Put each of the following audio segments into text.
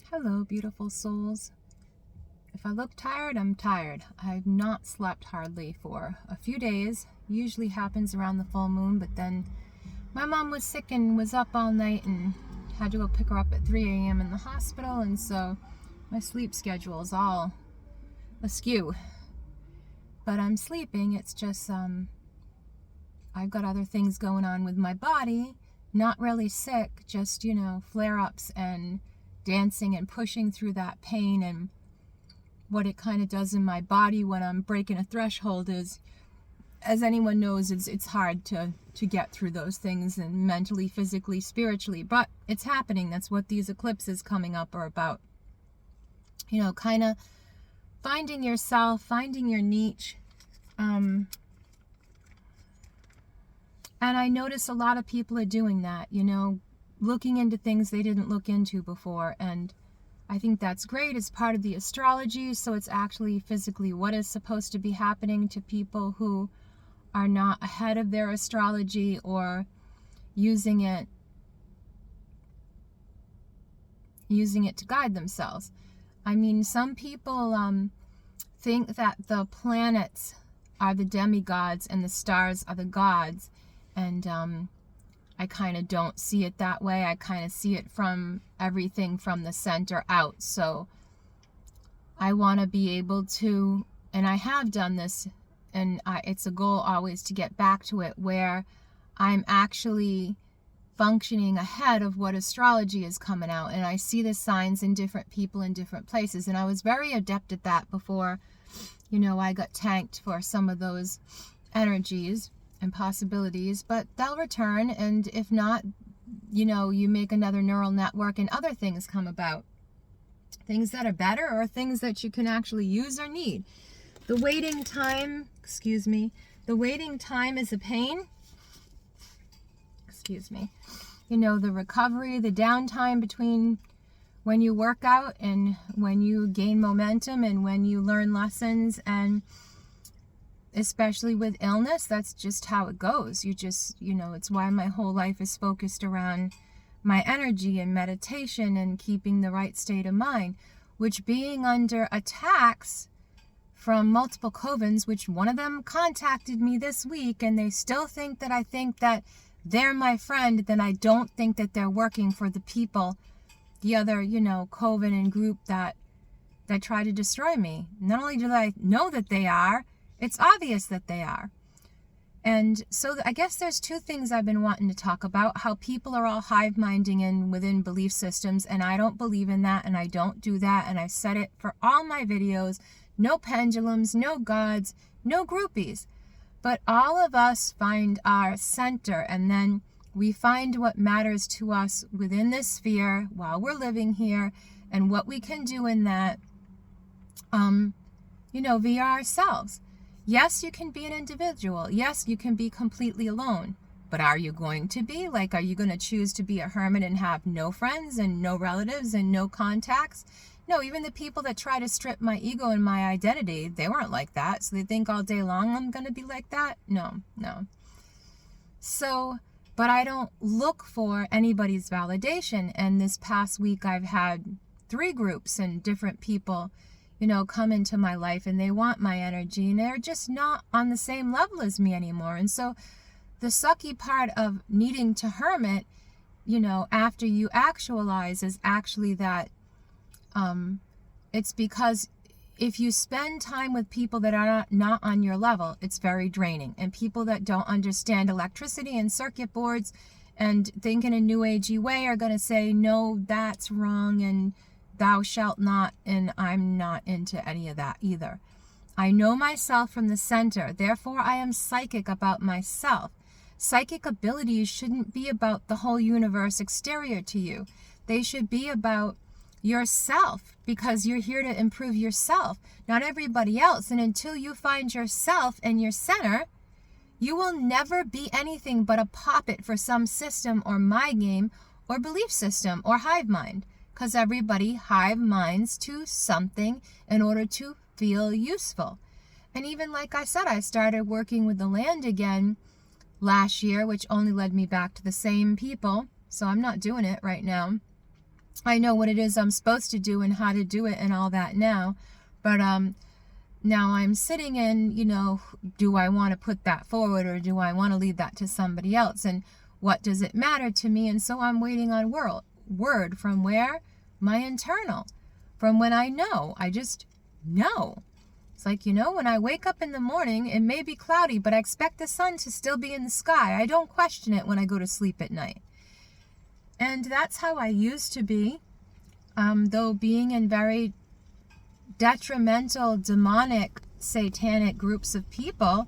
Hello, beautiful souls. If I look tired, I'm tired. I've not slept hardly for a few days. Usually happens around the full moon, but then my mom was sick and was up all night and had to go pick her up at 3 a.m. in the hospital, and so my sleep schedule is all askew. But I'm sleeping. It's just I've got other things going on with my body. Not really sick, just, flare-ups and dancing and pushing through that pain. And what it kind of does in my body when I'm breaking a threshold is, as anyone knows, it's hard to get through those things, and mentally, physically, spiritually. But it's happening. That's what these eclipses coming up are about. Kind of finding yourself, finding your niche. And I notice a lot of people are doing that, looking into things they didn't look into before. And I think that's great. It's part of the astrology. So it's actually physically what is supposed to be happening to people who are not ahead of their astrology or using it to guide themselves. I mean, some people think that the planets are the demigods and the stars are the gods. And I kind of don't see it that way. I kind of see it from everything from the center out. So I want to be able to, and I have done this, and it's a goal always to get back to it, where I'm actually functioning ahead of what astrology is coming out. And I see the signs in different people in different places. And I was very adept at that before, I got tanked for some of those energies and possibilities, but they'll return. And if not, you make another neural network and other things come about, things that are better or things that you can actually use or need. The waiting time is a pain. The recovery, the downtime between when you work out and when you gain momentum and when you learn lessons, and especially with illness, that's just how it goes. It's why my whole life is focused around my energy and meditation and keeping the right state of mind, which being under attacks from multiple covens, which one of them contacted me this week, and they still think that I think that they're my friend, then I don't think that they're working for the people, the other, coven and group that try to destroy me. Not only do I know that they are, it's obvious that they are. And so I guess there's two things I've been wanting to talk about: how people are all hive-minding and within belief systems, and I don't believe in that, and I don't do that, and I've said it for all my videos. No pendulums, no gods, no groupies. But all of us find our center, and then we find what matters to us within this sphere while we're living here, and what we can do in that, via ourselves. Yes, you can be an individual. Yes, you can be completely alone. But are you going to be? Are you going to choose to be a hermit and have no friends and no relatives and no contacts? No, even the people that try to strip my ego and my identity, they weren't like that. So they think all day long I'm going to be like that? No. So, but I don't look for anybody's validation. And this past week I've had 3 groups and different people come into my life, and they want my energy, and they're just not on the same level as me anymore. And so the sucky part of needing to hermit, after you actualize, is actually that it's because if you spend time with people that are not on your level, it's very draining. And people that don't understand electricity and circuit boards and think in a new agey way are going to say, no, that's wrong, and thou shalt not, and I'm not into any of that either. I know myself from the center, therefore I am psychic about myself. Psychic abilities shouldn't be about the whole universe exterior to you. They should be about yourself, because you're here to improve yourself, not everybody else. And until you find yourself and your center, you will never be anything but a puppet for some system or my game or belief system or hive mind. Because everybody hive minds to something in order to feel useful. And even like I said, I started working with the land again last year, which only led me back to the same people. So I'm not doing it right now. I know what it is I'm supposed to do and how to do it and all that now. But now I'm sitting in, do I want to put that forward, or do I want to leave that to somebody else? And what does it matter to me? And so I'm waiting on word from where? My internal. From when I know. I just know. It's like, when I wake up in the morning, it may be cloudy, but I expect the sun to still be in the sky. I don't question it when I go to sleep at night. And that's how I used to be, though being in very detrimental, demonic, satanic groups of people,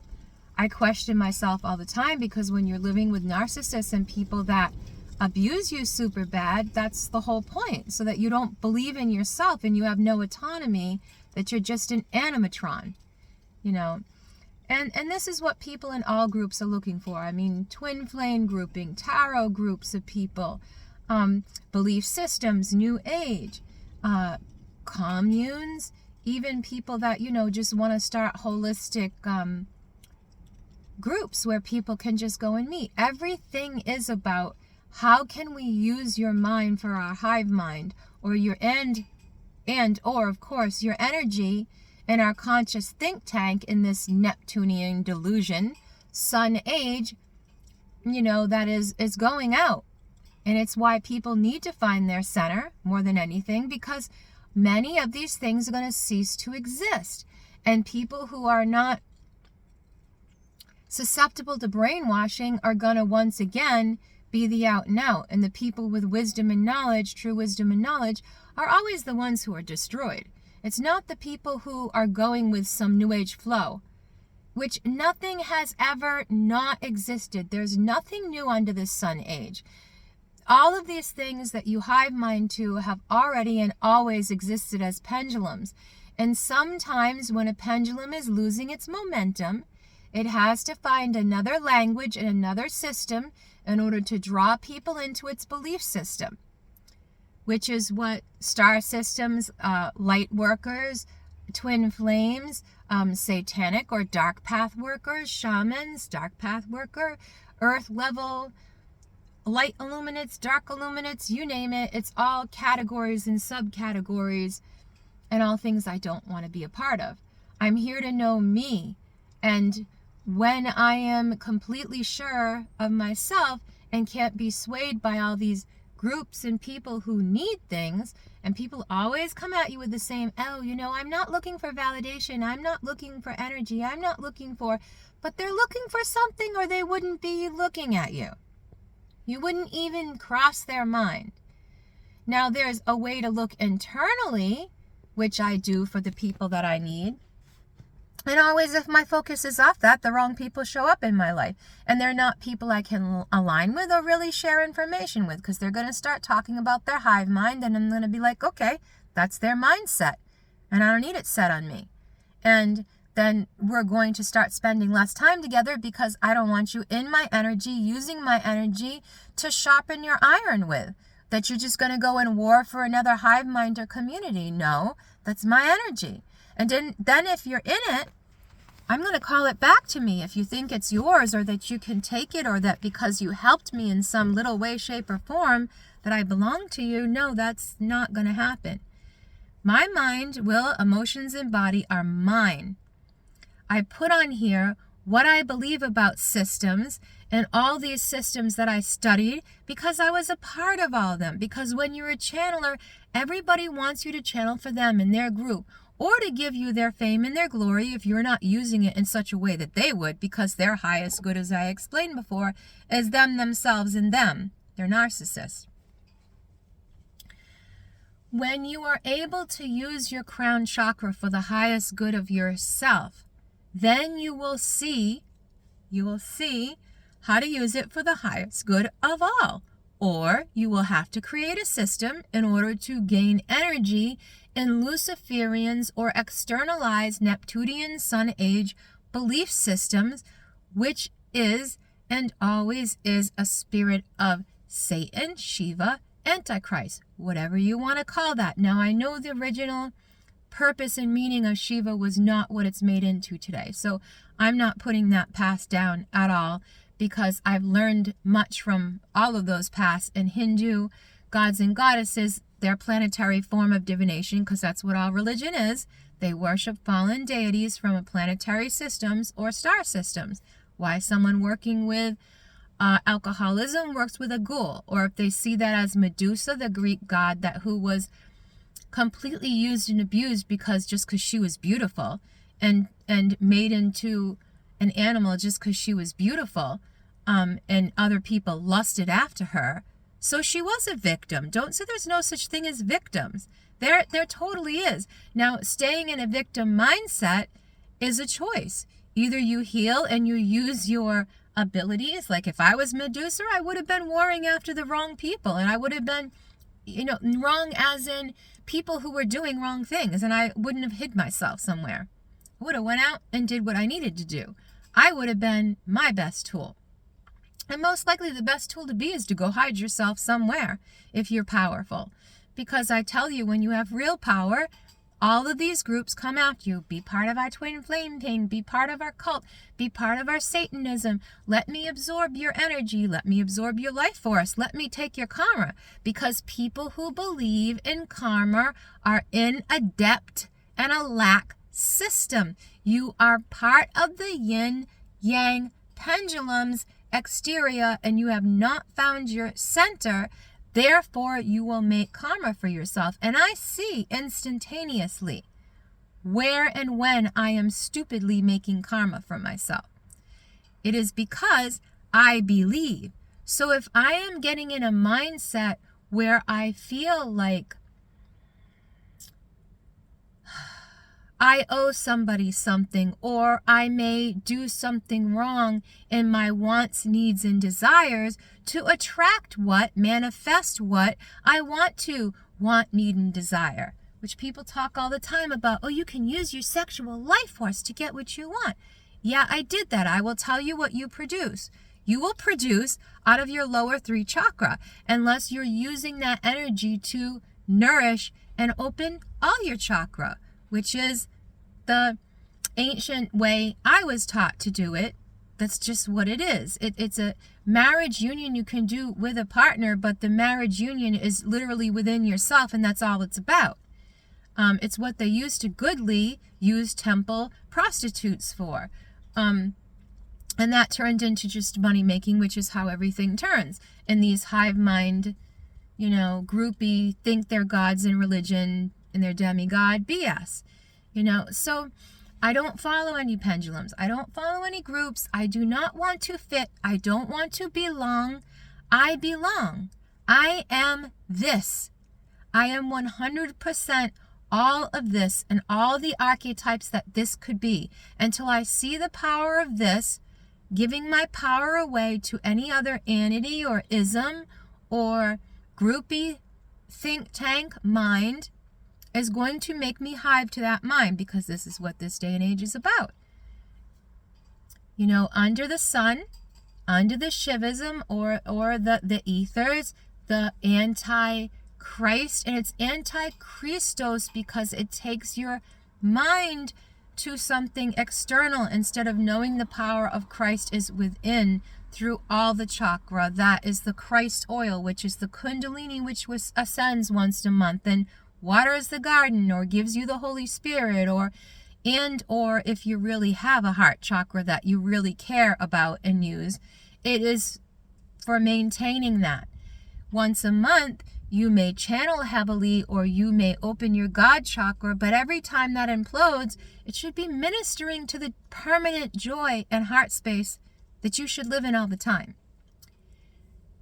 I question myself all the time, because when you're living with narcissists and people that abuse you super bad, that's the whole point, so that you don't believe in yourself and you have no autonomy, that you're just an animatron, And this is what people in all groups are looking for. I mean, twin flame grouping, tarot groups of people, belief systems, new age, communes, even people that, just want to start holistic groups where people can just go and meet. Everything is about how can we use your mind for our hive mind, or your or of course your energy in our conscious think tank in this Neptunian delusion, sun age, that is going out. And it's why people need to find their center more than anything, because many of these things are going to cease to exist. And people who are not susceptible to brainwashing are going to once again be the out and out. And the people with wisdom and knowledge, true wisdom and knowledge, are always the ones who are destroyed. It's not the people who are going with some new age flow, which nothing has ever not existed. There's nothing new under this sun age. All of these things that you hive mind to have already and always existed as pendulums. And sometimes when a pendulum is losing its momentum, it has to find another language and another system in order to draw people into its belief system, which is what star systems, light workers, twin flames, satanic or dark path workers, shamans, dark path worker, earth level, light illuminates, dark illuminates, you name it. It's all categories and subcategories and all things I don't want to be a part of. I'm here to know me. And when I am completely sure of myself and can't be swayed by all these groups and people who need things, and people always come at you with the same, I'm not looking for validation, I'm not looking for energy, I'm not looking for, but they're looking for something or they wouldn't be looking at you. You wouldn't even cross their mind. Now there's a way to look internally, which I do for the people that I need. And always, if my focus is off that, the wrong people show up in my life. And they're not people I can align with or really share information with, because they're going to start talking about their hive mind, and I'm going to be like, okay, that's their mindset. And I don't need it set on me. And then we're going to start spending less time together, because I don't want you in my energy, using my energy to sharpen your iron with. That you're just going to go in war for another hive mind or community. No, that's my energy. And then if you're in it, I'm going to call it back to me if you think it's yours, or that you can take it, or that because you helped me in some little way, shape, or form that I belong to you. No, that's not going to happen. My mind, will, emotions, and body are mine. I put on here what I believe about systems and all these systems that I studied, because I was a part of all of them. Because when you're a channeler, everybody wants you to channel for them in their group, or to give you their fame and their glory if you're not using it in such a way that they would, because their highest good, as I explained before, is them, themselves, and them. They're narcissists. When you are able to use your crown chakra for the highest good of yourself, then you will see how to use it for the highest good of all. Or you will have to create a system in order to gain energy in Luciferians or externalized Neptunian Sun Age belief systems, which is and always is a spirit of Satan, Shiva, Antichrist, whatever you want to call that. Now, I know the original purpose and meaning of Shiva was not what it's made into today, so I'm not putting that past down at all, because I've learned much from all of those past and Hindu gods and goddesses their planetary form of divination, because that's what all religion is. They worship fallen deities from planetary systems or star systems. Why someone working with alcoholism works with a ghoul, or if they see that as Medusa, the Greek god who was completely used and abused because she was beautiful, and made into an animal just because she was beautiful, and other people lusted after her. So she was a victim. Don't say there's no such thing as victims. There totally is. Now, staying in a victim mindset is a choice. Either you heal and you use your abilities. Like if I was Medusa, I would have been warring after the wrong people, and I would have been, wrong as in people who were doing wrong things, and I wouldn't have hid myself somewhere. I would have went out and did what I needed to do. I would have been my best tool. And most likely the best tool to be is to go hide yourself somewhere if you're powerful. Because I tell you, when you have real power, all of these groups come after you. Be part of our twin flame thing. Be part of our cult. Be part of our Satanism. Let me absorb your energy. Let me absorb your life force. Let me take your karma. Because people who believe in karma are in a depth and a lack system. You are part of the yin yang pendulums exterior, and you have not found your center. Therefore, you will make karma for yourself. And I see instantaneously where and when I am stupidly making karma for myself. It is because I believe. So if I am getting in a mindset where I feel like I owe somebody something, or I may do something wrong in my wants, needs, and desires to attract manifest what I want to want, need, and desire, which people talk all the time about. Oh, you can use your sexual life force to get what you want. Yeah, I did that. I will tell you what you produce. You will produce out of your lower 3 chakra, unless you're using that energy to nourish and open all your chakra, which is the ancient way I was taught to do it. That's just what it is. It's a marriage union you can do with a partner, but the marriage union is literally within yourself, and that's all it's about. It's what they used to goodly use temple prostitutes for. And that turned into just money making, which is how everything turns. And these hive mind, groupie, think they're gods in religion and they're demigod BS. So I don't follow any pendulums. I don't follow any groups. I do not want to fit. I don't want to belong. I belong. I am this. I am 100% all of this and all the archetypes that this could be, until I see the power of this giving my power away to any other entity or ism or groupie think tank mind is going to make me hive to that mind, because this is what this day and age is about. Under the sun, under the Shivism or the ethers, the anti-Christ, and it's anti-Christos because it takes your mind to something external instead of knowing the power of Christ is within through all the chakra. That is the Christ oil, which is the Kundalini, which ascends once a month and waters the garden or gives you the Holy Spirit, or if you really have a heart chakra that you really care about and use, it is for maintaining that. Once a month, you may channel heavily, or you may open your God chakra, but every time that implodes, it should be ministering to the permanent joy and heart space that you should live in all the time.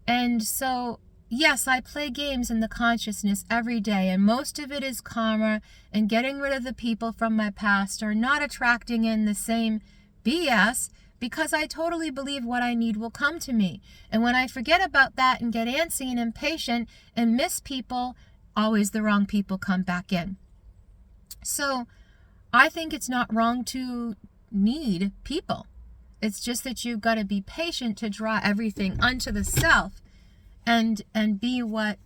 And so, yes, I play games in the consciousness every day, and most of it is karma and getting rid of the people from my past, or not attracting in the same BS, because I totally believe what I need will come to me. And when I forget about that and get antsy and impatient and miss people, always the wrong people come back in. So I think it's not wrong to need people. It's just that you've got to be patient to draw everything unto the self and be what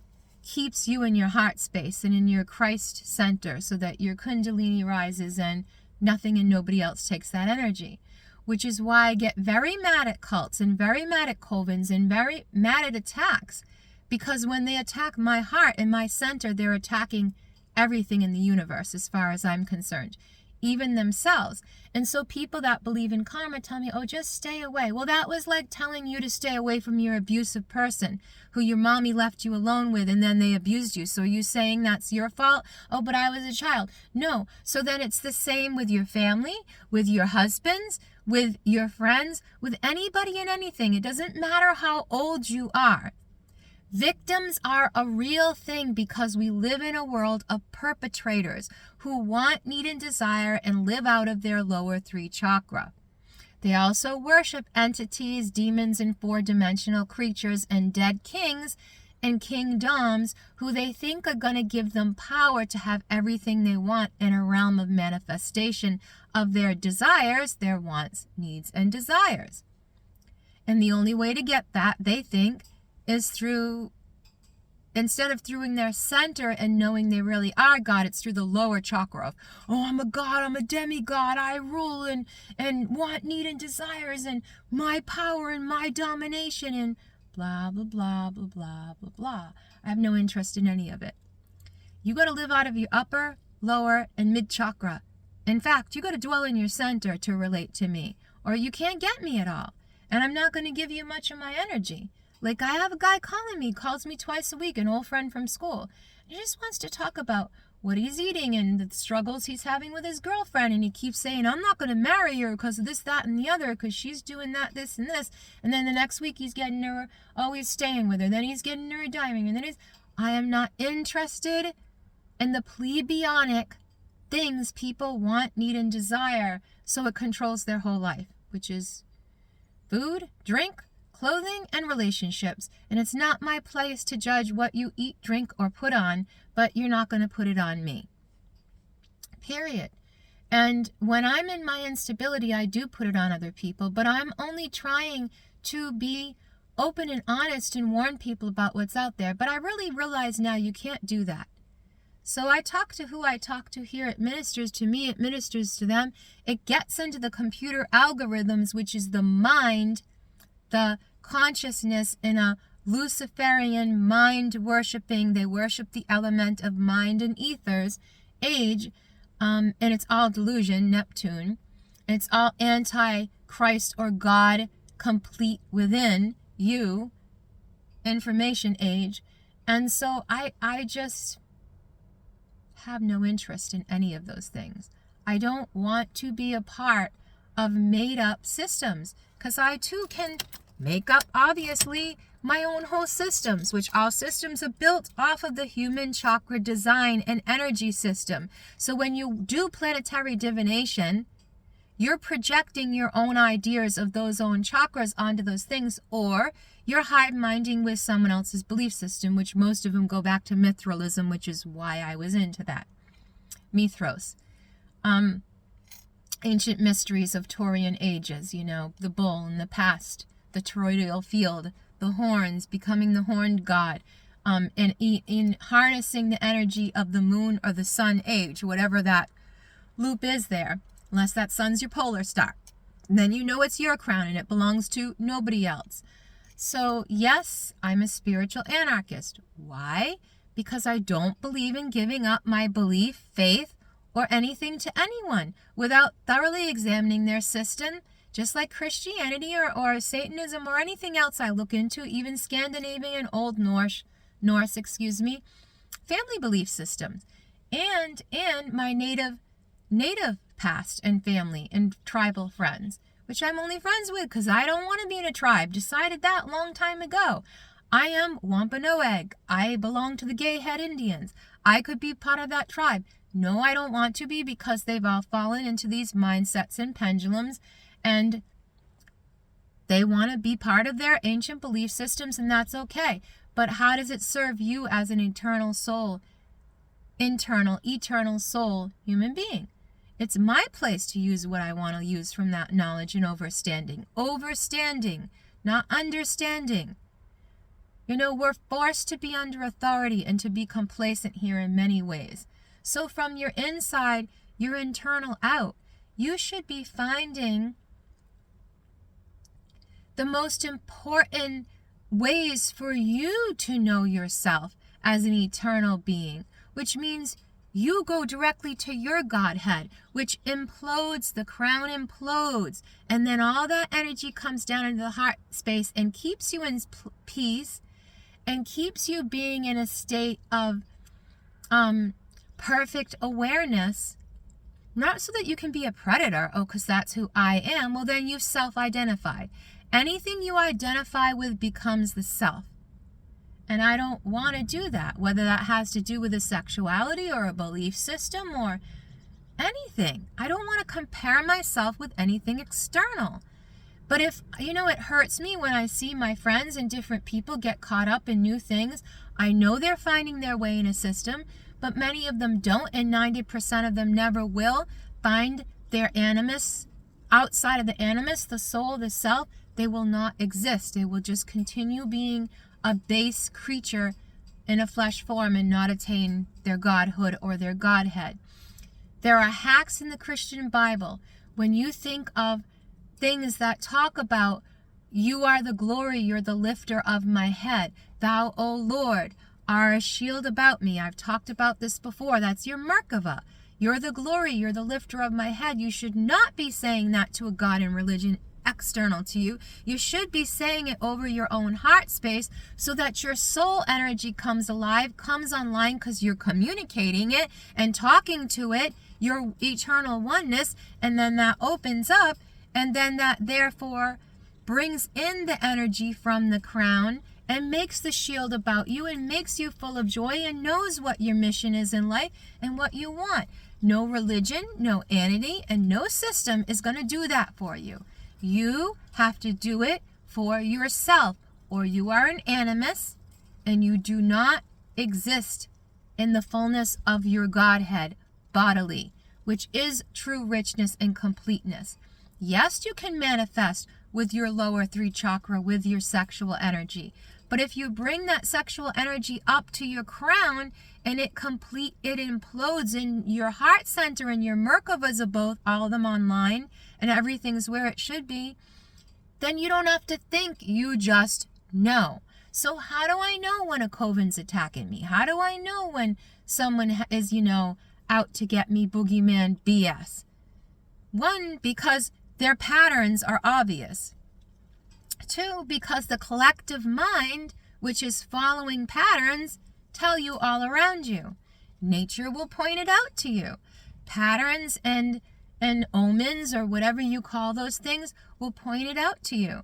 keeps you in your heart space and in your Christ center, so that your Kundalini rises and nothing and nobody else takes that energy. Which is why I get very mad at cults and very mad at covens and very mad at attacks, Because when they attack my heart and my center, they're attacking everything in the universe as far as I'm concerned, even themselves. And so people that believe in karma tell me, oh, just stay away. Well, that was like telling you to stay away from your abusive person who your mommy left you alone with and then they abused you. So are you saying that's your fault? Oh, but I was a child. No. So then it's the same with your family, with your husbands, with your friends, with anybody and anything. It doesn't matter how old you are. Victims are a real thing because we live in a world of perpetrators who want, need, and desire and live out of their lower 3 chakra. They also worship entities, demons, and 4-dimensional creatures and dead kings and kingdoms who they think are going to give them power to have everything they want in a realm of manifestation of their desires, their wants, needs, and desires. And the only way to get that, they think, is through, instead of through their center and knowing they really are God, it's through the lower chakra of, oh, I'm a God, I'm a demigod, I rule and want, need, and desires, and my power and my domination, and blah, blah, blah, blah, blah, blah, blah. I have no interest in any of it. You got to live out of your upper, lower, and mid chakra. In fact, you got to dwell in your center to relate to me, or you can't get me at all. And I'm not going to give you much of my energy. Like, I have a guy calling me, calls me twice a week, an old friend from school. He just wants to talk about what he's eating and the struggles he's having with his girlfriend. And he keeps saying, I'm not going to marry her because of this, that, and the other, because she's doing that, this, and this. And then the next week he's getting her, oh, he's staying with her. Then he's getting her a diamond. And then I am not interested in the plebeianic things people want, need, and desire. So it controls their whole life, which is food, drink, clothing, and relationships. And it's not my place to judge what you eat, drink, or put on, but you're not going to put it on me. Period. And when I'm in my instability, I do put it on other people, but I'm only trying to be open and honest and warn people about what's out there. But I really realize now you can't do that. So I talk to who I talk to here. It ministers to me. It ministers to them. It gets into the computer algorithms, which is the mind, the consciousness in a Luciferian mind worshiping. They worship the element of mind and ethers age, and it's all delusion, Neptune. And it's all anti-Christ or God complete within you information age. And so I just have no interest in any of those things. I don't want to be a part of made up systems, because I too can make up, obviously, my own whole systems, which all systems are built off of the human chakra design and energy system. So when you do planetary divination, you're projecting your own ideas of those own chakras onto those things, or you're hive-minding with someone else's belief system, which most of them go back to Mithralism, which is why I was into that. Mithros. Ancient mysteries of Taurian ages, you know, the bull in the past, the toroidal field, the horns, becoming the horned god, and in harnessing the energy of the moon or the sun age, whatever that loop is there, unless that sun's your polar star. Then you know it's your crown and it belongs to nobody else. So yes, I'm a spiritual anarchist. Why? Because I don't believe in giving up my belief, faith, or anything to anyone without thoroughly examining their system, just like Christianity or Satanism or anything else I look into, even Scandinavian, Old Norse, family belief systems, and my native past and family and tribal friends, which I'm only friends with because I don't want to be in a tribe. Decided that a long time ago. I am Wampanoag. I belong to the Gay Head Indians. I could be part of that tribe. No, I don't want to be, because they've all fallen into these mindsets and pendulums, and they want to be part of their ancient belief systems, and that's okay. But how does it serve you as an eternal soul, eternal soul human being? It's my place to use what I want to use from that knowledge and overstanding. Overstanding, not understanding. You know, we're forced to be under authority and to be complacent here in many ways. So from your inside, your internal out, you should be finding the most important ways for you to know yourself as an eternal being, which means you go directly to your Godhead, which implodes, the crown implodes, and then all that energy comes down into the heart space and keeps you in peace and keeps you being in a state of perfect awareness, not so that you can be a predator, because that's who I am. Well, then you've self-identified. Anything you identify with becomes the self. And I don't want to do that, whether that has to do with a sexuality or a belief system or anything. I don't want to compare myself with anything external. But if, it hurts me when I see my friends and different people get caught up in new things. I know they're finding their way in a system, but many of them don't, and 90% of them never will find their animus. Outside of the animus, the soul, the self, they will not exist. They will just continue being a base creature in a flesh form and not attain their godhood or their godhead. There are hacks in the Christian Bible. When you think of things that talk about, you are the glory, you're the lifter of my head. Thou, O Lord, are a shield about me. I've talked about this before. That's your Merkava. You're the glory, you're the lifter of my head. You should not be saying that to a God in religion external to you. You should be saying it over your own heart space so that your soul energy comes alive, comes online, because you're communicating it and talking to it, your eternal oneness, and then that opens up, and then that therefore brings in the energy from the crown and makes the shield about you and makes you full of joy and knows what your mission is in life and what you want. No religion, no entity, and no system is going to do that for you. You have to do it for yourself, or you are an animus and you do not exist in the fullness of your Godhead bodily, which is true richness and completeness. Yes, you can manifest with your lower 3 chakra, with your sexual energy. But if you bring that sexual energy up to your crown and it implodes in your heart center and your Merkavas are both, all of them online, and everything's where it should be, then you don't have to think, you just know. So how do I know when a coven's attacking me? How do I know when someone is, out to get me, boogeyman BS? 1, because their patterns are obvious. 2, because the collective mind, which is following patterns, tell you all around you. Nature will point it out to you. Patterns and omens, or whatever you call those things, will point it out to you.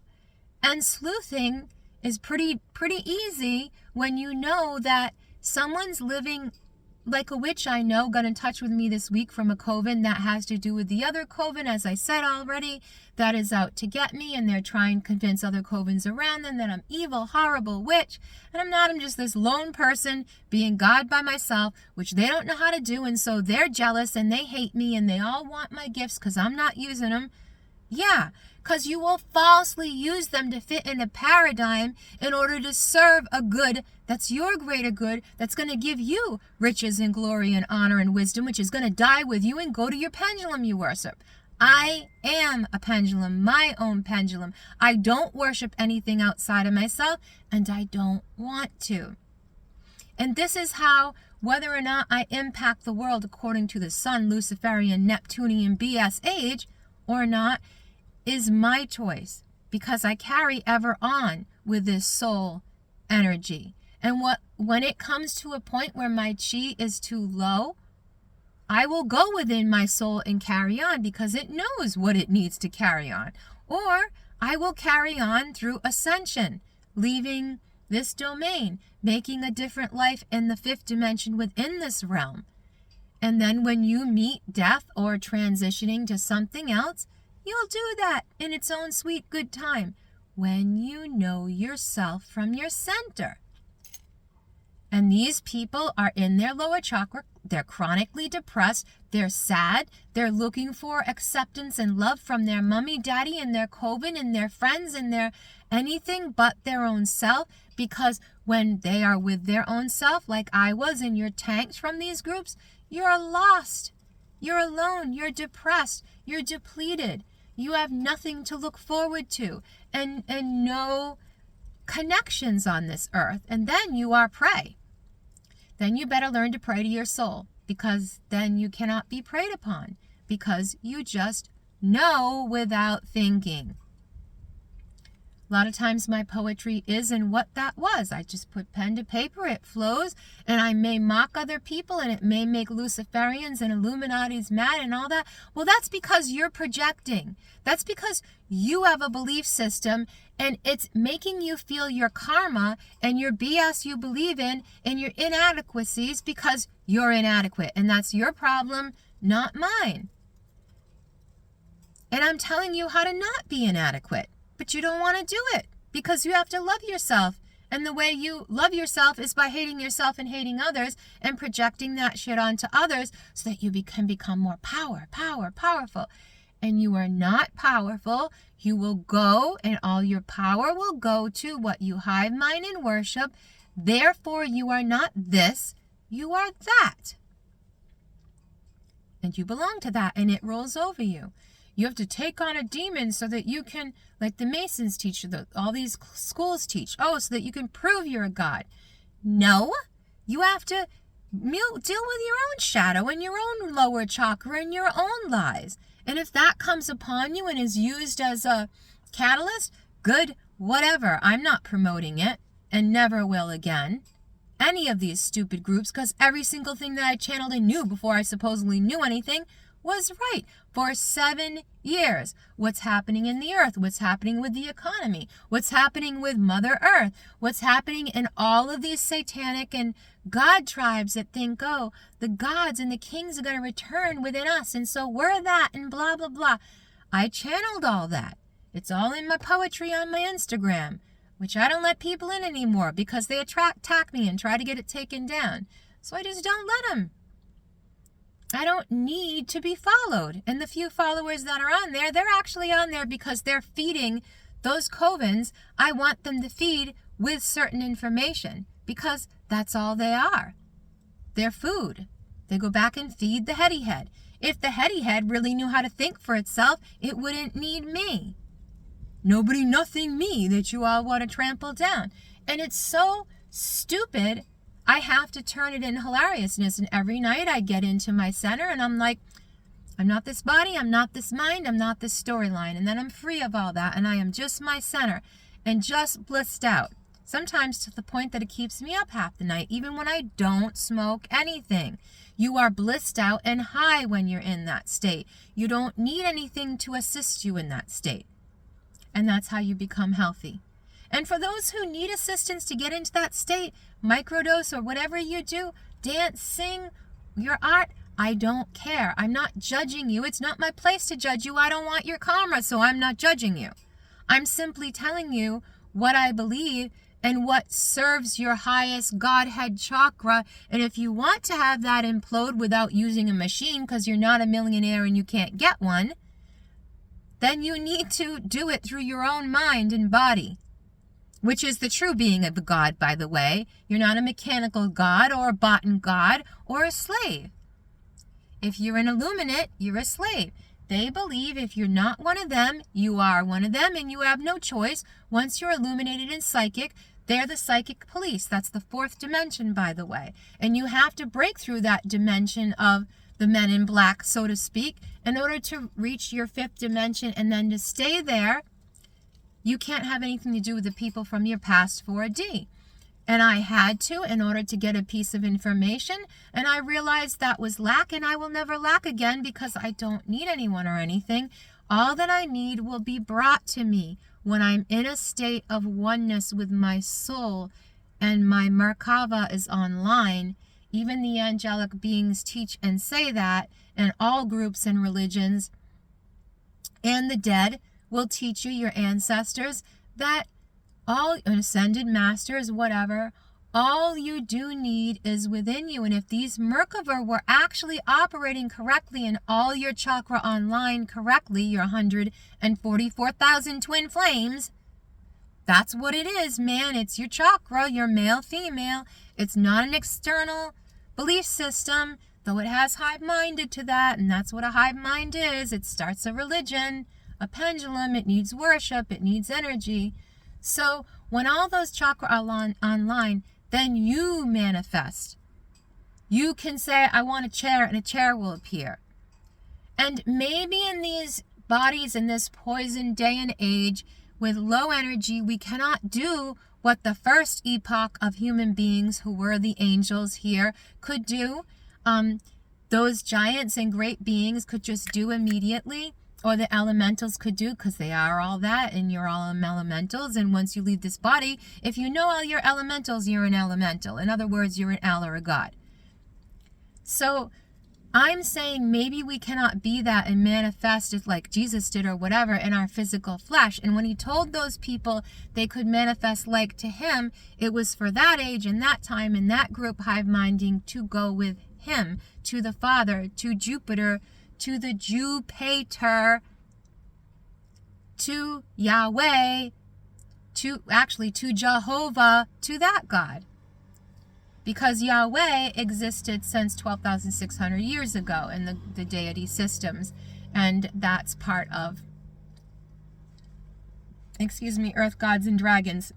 And sleuthing is pretty easy when you know that someone's living like a witch I know got in touch with me this week from a coven that has to do with the other coven, as I said already, that is out to get me, and they're trying to convince other covens around them that I'm evil, horrible witch, and I'm not. I'm just this lone person being God by myself, which they don't know how to do, and so they're jealous and they hate me and they all want my gifts because I'm not using them. Yeah, because you will falsely use them to fit in a paradigm in order to serve a good that's your greater good, that's going to give you riches and glory and honor and wisdom, which is going to die with you and go to your pendulum you worship. I am a pendulum, my own pendulum. I don't worship anything outside of myself, and I don't want to. And this is how, whether or not I impact the world according to the Sun, Luciferian, Neptunian BS age or not, is my choice, because I carry ever on with this soul energy. And when it comes to a point where my chi is too low, I will go within my soul and carry on because it knows what it needs to carry on. Or I will carry on through ascension, leaving this domain, making a different life in the 5th dimension within this realm. And then when you meet death or transitioning to something else, you'll do that in its own sweet good time when you know yourself from your center. And these people are in their lower chakra. They're chronically depressed. They're sad. They're looking for acceptance and love from their mommy, daddy, and their coven, and their friends, and their anything but their own self. Because when they are with their own self, like I was, and you're tanked from these groups, you're lost. You're alone. You're depressed. You're depleted. You have nothing to look forward to, and no connections on this earth, and then you are prey. Then you better learn to pray to your soul, because then you cannot be preyed upon, because you just know without thinking. A lot of times my poetry is in what that was. I just put pen to paper, it flows, and I may mock other people, and it may make Luciferians and Illuminatis mad and all that. Well, that's because you're projecting. That's because you have a belief system, and it's making you feel your karma and your BS you believe in and your inadequacies because you're inadequate. And that's your problem, not mine. And I'm telling you how to not be inadequate. But you don't want to do it because you have to love yourself. And the way you love yourself is by hating yourself and hating others and projecting that shit onto others so that you can become more powerful. And you are not powerful. You will go and all your power will go to what you hive mind and worship. Therefore, you are not this, you are that. And you belong to that, and it rolls over you. You have to take on a demon so that you can, like the Masons teach, all these schools teach, so that you can prove you're a god. No, you have to deal with your own shadow and your own lower chakra and your own lies. And if that comes upon you and is used as a catalyst, good, whatever. I'm not promoting it and never will again. Any of these stupid groups, because every single thing that I channeled and knew before I supposedly knew anything was right for 7 years. What's happening in the earth? What's happening with the economy? What's happening with Mother Earth? What's happening in all of these satanic and God tribes that think, the gods and the kings are going to return within us, and so we're that, and blah, blah, blah. I channeled all that. It's all in my poetry on my Instagram, which I don't let people in anymore because they attack me and try to get it taken down. So I just don't let them. I don't need to be followed. And the few followers that are on there, they're actually on there because they're feeding those covens. I want them to feed with certain information because that's all they are. They're food. They go back and feed the heady head. If the heady head really knew how to think for itself, it wouldn't need me. Nobody, nothing me that you all want to trample down. And it's so stupid. I have to turn it in hilariousness, and every night I get into my center and I'm like, I'm not this body, I'm not this mind, I'm not this storyline, and then I'm free of all that, and I am just my center and just blissed out, sometimes to the point that it keeps me up half the night, even when I don't smoke anything. You are blissed out and high when you're in that state. You don't need anything to assist you in that state, and that's how you become healthy. And for those who need assistance to get into that state, microdose or whatever you do, dance, sing, your art, I don't care. I'm not judging you. It's not my place to judge you. I don't want your karma, so I'm not judging you. I'm simply telling you what I believe and what serves your highest Godhead chakra. And if you want to have that implode without using a machine because you're not a millionaire and you can't get one, then you need to do it through your own mind and body. Which is the true being of the God, by the way. You're not a mechanical God or a bought-in God or a slave. If you're an illuminate, you're a slave. They believe if you're not one of them, you are one of them, and you have no choice. Once you're illuminated and psychic, they're the psychic police. That's the 4th dimension, by the way. And you have to break through that dimension of the men in black, so to speak, in order to reach your 5th dimension, and then to stay there. You can't have anything to do with the people from your past 4D. And I had to in order to get a piece of information. And I realized that was lack, and I will never lack again because I don't need anyone or anything. All that I need will be brought to me when I'm in a state of oneness with my soul and my Merkava is online. Even the angelic beings teach and say that, and all groups and religions and the dead will teach you, your ancestors, that all ascended masters, whatever, all you do need is within you. And if these Merkava were actually operating correctly and all your chakra online correctly, your 144,000 twin flames, that's what it is, man. It's your chakra, your male, female. It's not an external belief system, though it has hive-minded to that, and that's what a hive mind is. It starts a religion. A pendulum, it needs worship, it needs energy. So When all those chakra are online, then you manifest. You can say, I want a chair, and a chair will appear. And maybe in these bodies in this poison day and age with low energy, we cannot do what the first epoch of human beings who were the angels here could do. Those giants and great beings could just do immediately, or the elementals could do, because they are all that, and you're all elementals. And once you leave this body, if you know all your elementals, you're an elemental. In other words, you're an El or a god. So I'm saying maybe we cannot be that and manifest it like Jesus did or whatever in our physical flesh. And when he told those people they could manifest like to him, it was for that age and that time and that group hive minding to go with him, to the Father, to Jupiter, to the Jupiter, to Yahweh, to Jehovah, to that God. Because Yahweh existed since 12,600 years ago in the deity systems. And that's part of, earth gods and dragons,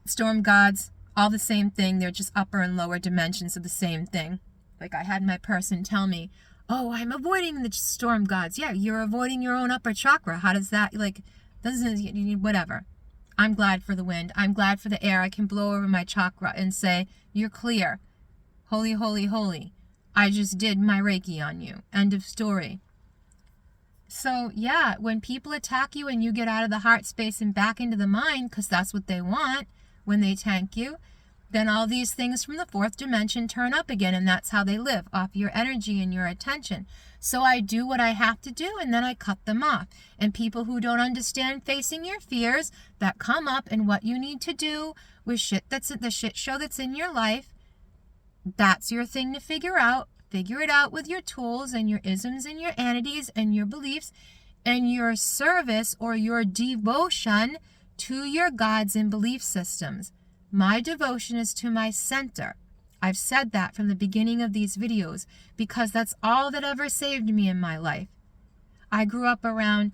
storm gods, all the same thing. They're just upper and lower dimensions of the same thing. Like I had my person tell me, oh, I'm avoiding the storm gods. Yeah, you're avoiding your own upper chakra. How does that, whatever. I'm glad for the wind. I'm glad for the air. I can blow over my chakra and say, you're clear. Holy, holy, holy. I just did my Reiki on you. End of story. So, yeah, when people attack you and you get out of the heart space and back into the mind, because that's what they want when they tank you, then all these things from the fourth dimension turn up again, and that's how they live, off your energy and your attention. So I do what I have to do, and then I cut them off. And people who don't understand facing your fears that come up and what you need to do with the shit show that's in your life, that's your thing to figure out. Figure it out with your tools and your isms and your entities and your beliefs and your service or your devotion to your gods and belief systems. My devotion is to my center. I've said that from the beginning of these videos because that's all that ever saved me in my life. I grew up around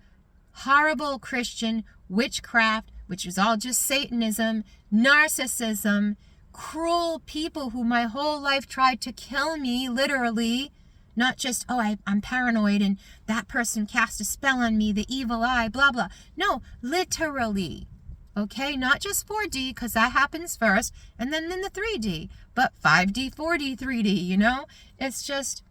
horrible Christian witchcraft, which is all just Satanism, narcissism, cruel people who my whole life tried to kill me, literally. Not just, I'm paranoid and that person cast a spell on me, the evil eye, blah, blah. No, literally. Okay, not just 4D, because that happens first, and then in the 3D, but 5D, 4D, 3D, It's just,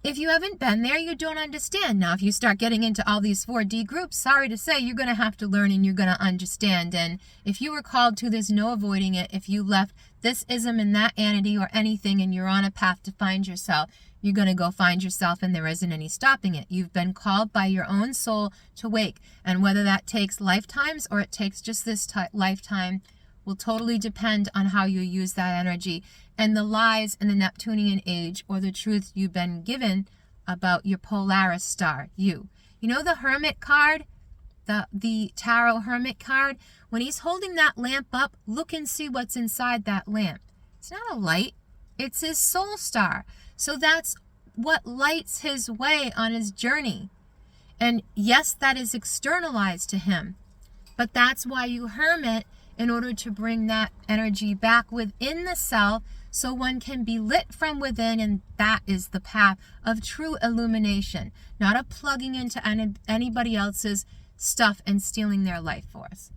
if you haven't been there, you don't understand. Now, if you start getting into all these 4D groups, sorry to say, you're going to have to learn and you're going to understand. And if you were called to, there's no avoiding it. If you left this ism and that entity or anything and you're on a path to find yourself, you're going to go find yourself and there isn't any stopping it. You've been called by your own soul to wake. And whether that takes lifetimes or it takes just this lifetime will totally depend on how you use that energy and the lies in the Neptunian age or the truth you've been given about your Polaris star, you. You know the Hermit card? The Tarot Hermit card? When he's holding that lamp up, look and see what's inside that lamp. It's not a light. It's his soul star. So that's what lights his way on his journey. And yes, that is externalized to him. But that's why you hermit, in order to bring that energy back within the self so one can be lit from within, and that is the path of true illumination, not a plugging into anybody else's stuff and stealing their life force.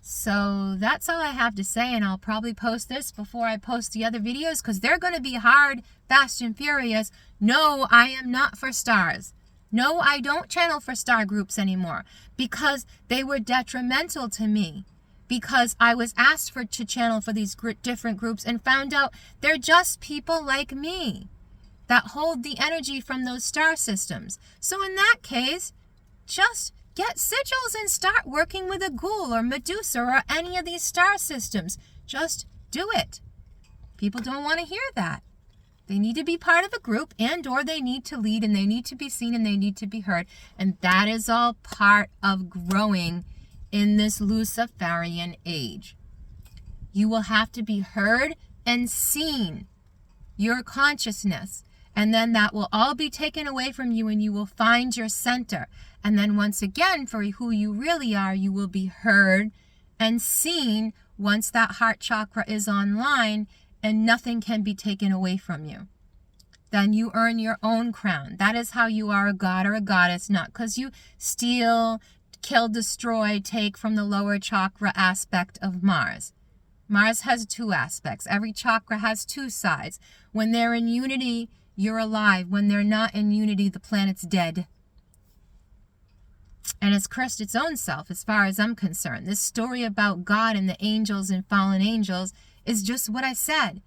So that's all I have to say, and I'll probably post this before I post the other videos because they're going to be hard, fast, and furious. No, I am not for stars. No, I don't channel for star groups anymore because they were detrimental to me. Because I was asked to channel for these different groups and found out they're just people like me that hold the energy from those star systems. So in that case, just get sigils and start working with a ghoul or Medusa or any of these star systems. Just do it. People don't want to hear that. They need to be part of a group and or they need to lead and they need to be seen and they need to be heard. And that is all part of growing in this Luciferian age. You will have to be heard and seen, your consciousness, and then that will all be taken away from you and you will find your center. And then once again, for who you really are, you will be heard and seen once that heart chakra is online, and nothing can be taken away from you. Then you earn your own crown. That is how you are a god or a goddess, not because you steal, kill, destroy, take from the lower chakra aspect of Mars. Mars has two aspects. Every chakra has two sides. When they're in unity, you're alive. When they're not in unity, the planet's dead. And it's cursed its own self, as far as I'm concerned. This story about God and the angels and fallen angels is just what I said.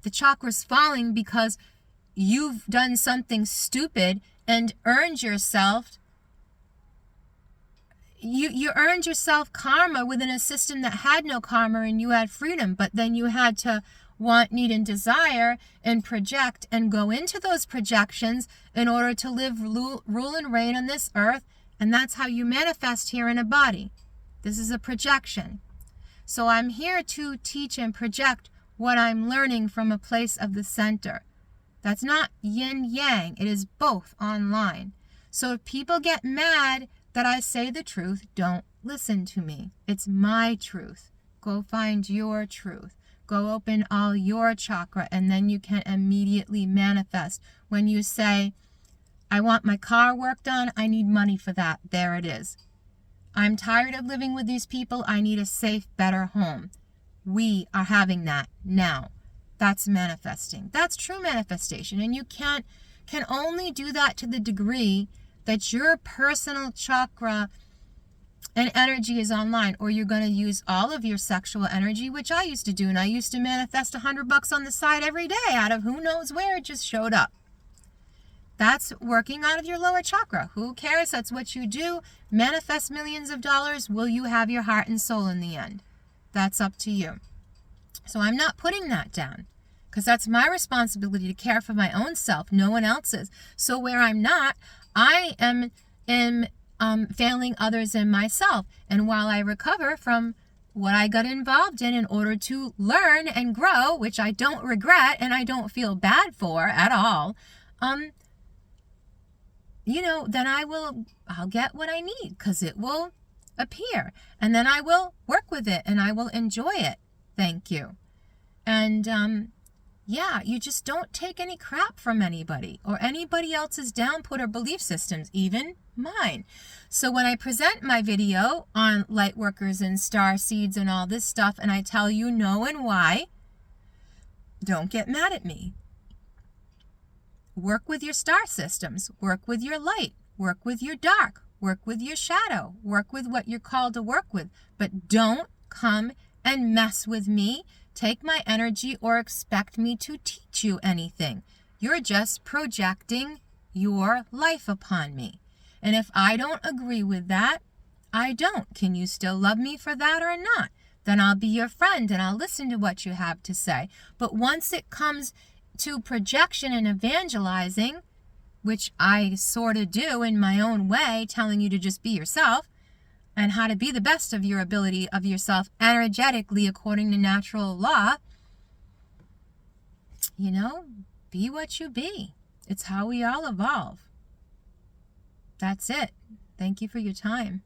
The chakra's falling because you've done something stupid and earned yourself. You earned yourself karma within a system that had no karma, and you had freedom, but then you had to want, need, and desire and project and go into those projections in order to live, rule and reign on this earth. And that's how you manifest here in a body. This is a projection. So I'm here to teach and project what I'm learning from a place of the center. That's not yin yang. It is both online. So if people get mad that I say the truth, don't listen to me. It's my truth. Go find your truth. Go open all your chakra, and then you can immediately manifest. When you say, I want my car worked on, I need money for that. There it is. I'm tired of living with these people. I need a safe, better home. We are having that now. That's manifesting. That's true manifestation. And you can only do that to the degree that your personal chakra and energy is online, or you're going to use all of your sexual energy, which I used to do. And I used to manifest $100 on the side every day out of who knows where. It just showed up. That's working out of your lower chakra. Who cares? That's what you do. Manifest millions of dollars. Will you have your heart and soul in the end? That's up to you. So I'm not putting that down, because that's my responsibility to care for my own self, no one else's. So where I'm not, I am failing others and myself. And while I recover from what I got involved in order to learn and grow, which I don't regret and I don't feel bad for at all, then I'll get what I need, because it will appear, and then I will work with it and I will enjoy it. Thank you. And you just don't take any crap from anybody or anybody else's downput or belief systems, even mine. So when I present my video on light workers and star seeds and all this stuff, and I tell you no and why, don't get mad at me. Work with your star systems. Work with your light. Work with your dark. Work with your shadow. Work with what you're called to work with. But don't come and mess with me, take my energy, or expect me to teach you anything. You're just projecting your life upon me. And if I don't agree with that, I don't. Can you still love me for that or not? Then I'll be your friend and I'll listen to what you have to say. But once it comes to projection and evangelizing, which I sort of do in my own way, telling you to just be yourself and how to be the best of your ability of yourself energetically according to natural law, be what you be. It's how we all evolve. That's it. Thank you for your time.